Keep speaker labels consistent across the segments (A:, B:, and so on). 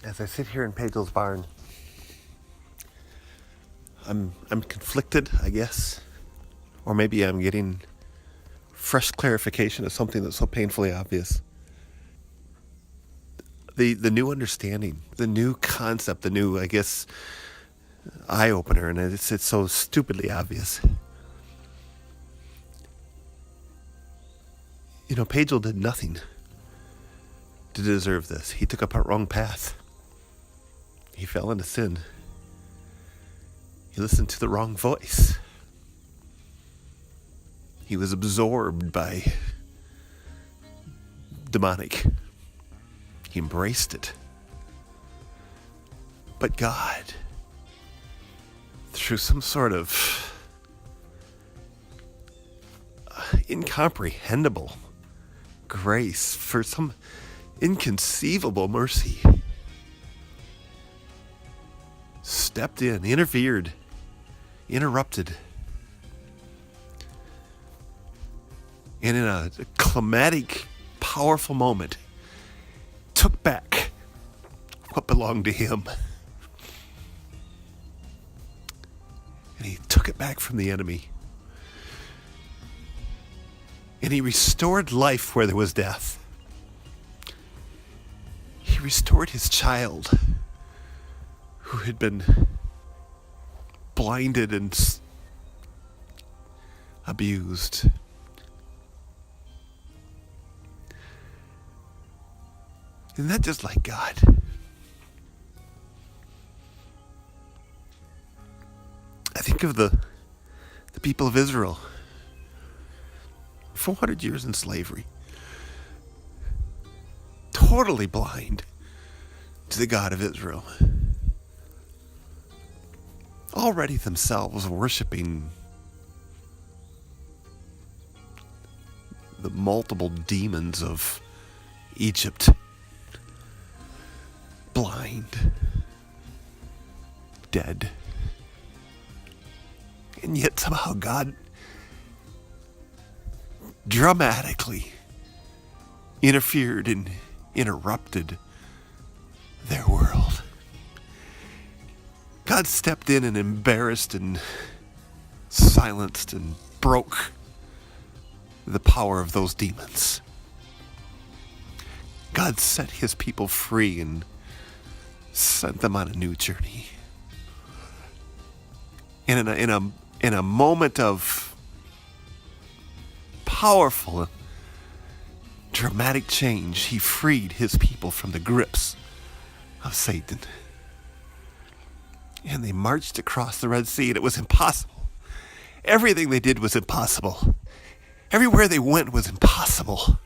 A: As I sit here in Pagiel's barn, I'm conflicted, I guess. Or maybe I'm getting fresh clarification of something that's so painfully obvious. The new understanding, the new concept, the new, I guess, eye-opener, and it's so stupidly obvious. You know, Pagiel did nothing to deserve this. He took up a wrong path. He fell into sin. He listened to the wrong voice. He was absorbed by demonic. He embraced it. But God, through some sort of incomprehensible grace, for some inconceivable mercy, stepped in, interfered, interrupted, and in a climatic, powerful moment, took back what belonged to him. And he took it back from the enemy. And he restored life where there was death. He restored his child who had been blinded and abused. Isn't that just like God? I think of the people of Israel. 400 years in slavery. Totally blind to the God of Israel. Already themselves worshiping the multiple demons of Egypt. Blind. Dead. And yet somehow God dramatically interfered and interrupted their world. God stepped in and embarrassed and silenced and broke the power of those demons. God set his people free and sent them on a new journey. And in a moment of powerful, dramatic change, he freed his people from the grips of Satan. And they marched across the Red Sea, and it was impossible. Everything they did was impossible. Everywhere they went was impossible.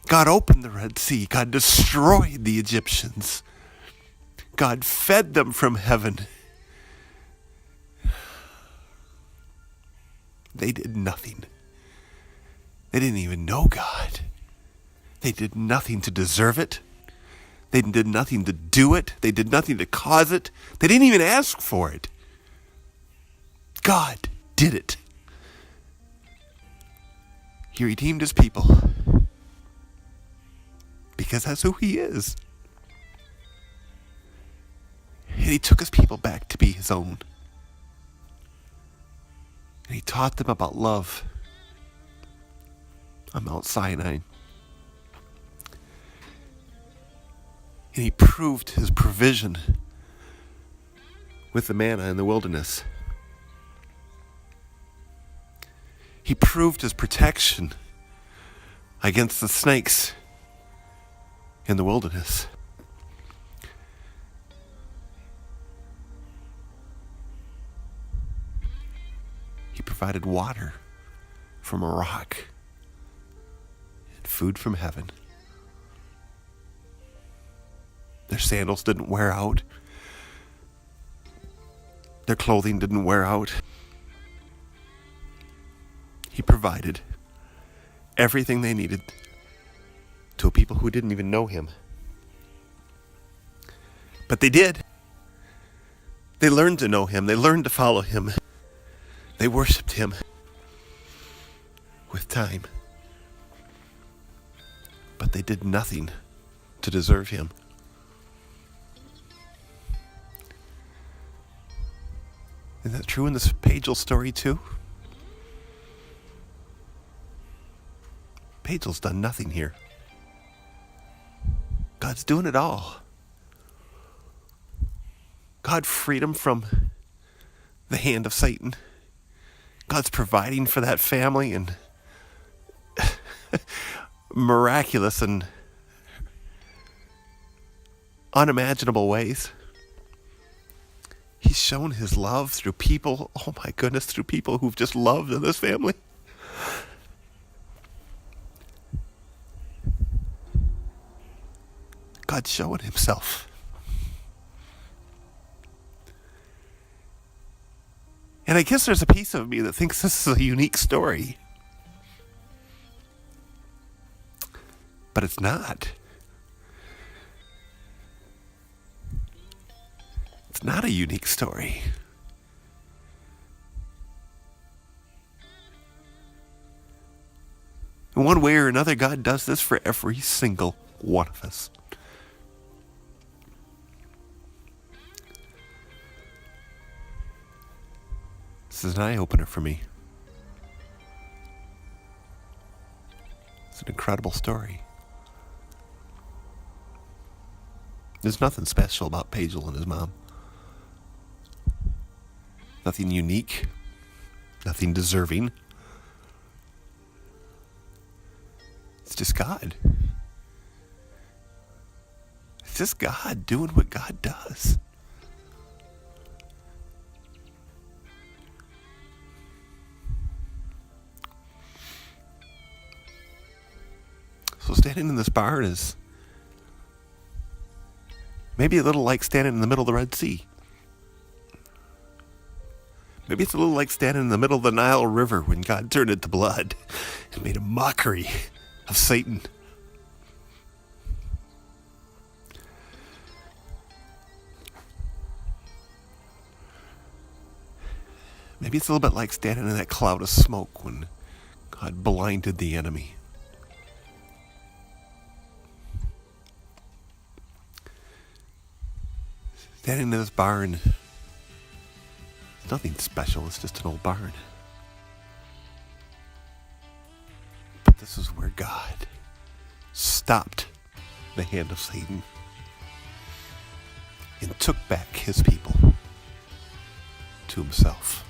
A: God opened the Red Sea. God destroyed the Egyptians. God fed them from heaven. They did nothing. They didn't even know God. They did nothing to deserve it. They did nothing to do it. They did nothing to cause it. They didn't even ask for it. God did it. He redeemed his people because that's who he is. And he took his people back to be his own. And he taught them about love on Mount Sinai. And he proved his provision with the manna in the wilderness. He proved his protection against the snakes in the wilderness. He provided water from a rock and food from heaven. Their sandals didn't wear out. Their clothing didn't wear out. He provided everything they needed to a people who didn't even know him. But they did. They learned to know him. They learned to follow him. They worshiped him with time. But they did nothing to deserve him. Isn't that true in this Pagiel story too? Pagiel's done nothing here. God's doing it all. God freed him from the hand of Satan. God's providing for that family in miraculous and unimaginable ways. He's shown his love through people, oh my goodness, through people who've just loved in this family. God's showing himself. And I guess there's a piece of me that thinks this is a unique story. But it's not. It's not a unique story. In one way or another, God does this for every single one of us. This is an eye-opener for me. It's an incredible story. There's nothing special about Pagiel and his mom. Nothing unique. Nothing deserving. It's just God. It's just God doing what God does. So standing in this barn is maybe a little like standing in the middle of the Red Sea. Maybe it's a little like standing in the middle of the Nile River when God turned it to blood and made a mockery of Satan. Maybe it's a little bit like standing in that cloud of smoke when God blinded the enemy. Standing in this barn, it's nothing special, it's just an old barn. But this is where God stopped the hand of Satan and took back his people to himself.